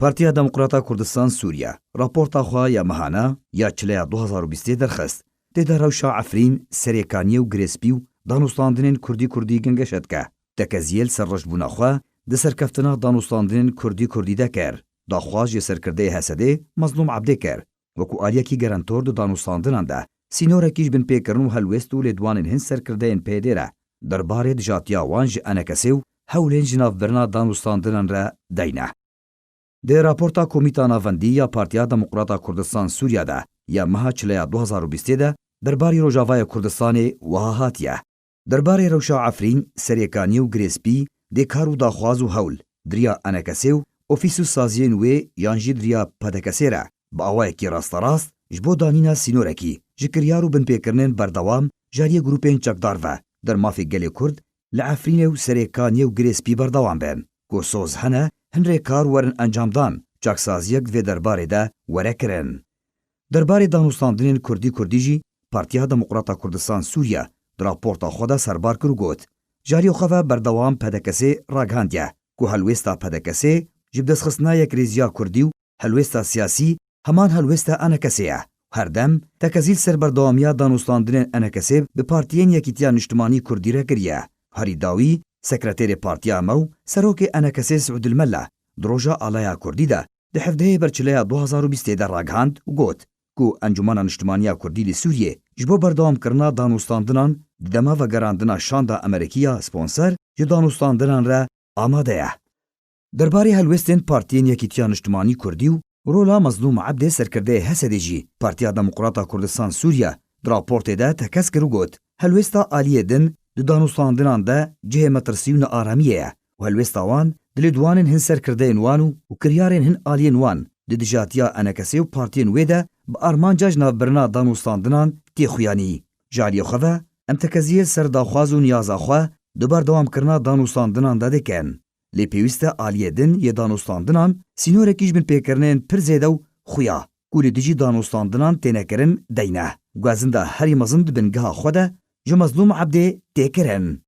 پارتیا دموکراتا کوردستان سووریا راپۆرتا خوا یا مەهانە یا چلەیە 2020 دەرخست تێدا ڕەوشا عەفرین سەرێکانیە و گرێسپی و دانوستاندنên کوردی گەنگەشت کە دەکەزیێل سەرڕەشبوونا خوا دە سەرکەفتنا دانوستاندنên کوردی دەکەر داخواژ یە سەرکردەی هەسەدێ مەزلوم عەبدێ کەر وەکو ئالیەکی گەرانتۆر دە دانوستاندناندا سینۆرەکیش بنپێکردن و هەلوێست و لێدوانên هین سەرکردەیەن پێدێرە دەربارێ دژاتیا وان ji ئەنەکەسێ و هەولێن ji navbirina danûstandinan re deyne. Di raporta Komîta Navendî ya Partiya Demokrata Kurdistan Sûriya de ya meha çileya 2020 de derbarê Rojavaya Kurdistanê wiha hatiye. Derbarê rewşa Efrîn, serêkanî û girêspî, dê kar û daxwaz û hewl, diriya enekesê û ofîs û saziyên wê yan jî diriya pedekesê re bi awayekî rasterast ji bo danîna sînorekî ji kiryar û binpêkirinên berdewam jariyê grûpên çekdar ve dermafê gelê Kurd li Efrînê û serêkaniyê û girêspî berdewam bên ku soz hene hinrê kar werin encamdan çaksaziyek divê derbarê de were kirin. Derbarê danûstandinên Kurdî jî Partiya Demokrata Kurdistan Sûriya di raporta xwe de serbar kir û got jarî xwe ve berdewam pedekesê ragihandiye ku helwêsta pedekesê ji bi destxistina yekrêziya Kurdî û helwêsta siyasî heman helwêsta enekesê ye. Herdem tekezîl ser berdewamiya danûstandinên enekesê bi partiyên Yekîtiya Niştimanî Kurdî re kiriye. Herî dawî sekreterê Partiya me û serokê enekesê Siûdil Mella di roja alaya Kurdî de di hevdeyê berçileya 2020 de ragihand û got ku Encumena Niştimaniya Kurdî li Sûriyê ji bo berdewamkirina danûstandinan di dema vegerandina şanda Amerîkiya sponser ji danûstandinan re amade ye. Derbarê helwestên partiyên Yekîtiya Niştimanî Kurdî û rola Mezlûm Ebdê serkirdeyê Hesedê jî Partiya Demokrata Kurdistan Sûriya di raportê de tekez kir û got helwêsta aliyê din di danûstandinan de cihê metirsî û nearamiyê ye û helwêsta wan di lêdwanên hin serkirdeyên wan û kiryarên hin aliyên wan di dijatiya enekesê û partiyên wê de bi armanca ji navbirina danûstandinan tê xuyanî. Ji aliyê xwe ve em tekeziyê ser daxwaz û niyaza xwe di berdewamkirina danûstandinan de dikin. Lê pêwîst e aliyê din yê danûstandinan sînorekî ji binpêkirinên pir zêde û xuya ku li dijî danûstandinan têne kirin deyne. Gwezin de herî mezin di bingeha xwe de ji Mezlûm Ebdê tê kirin.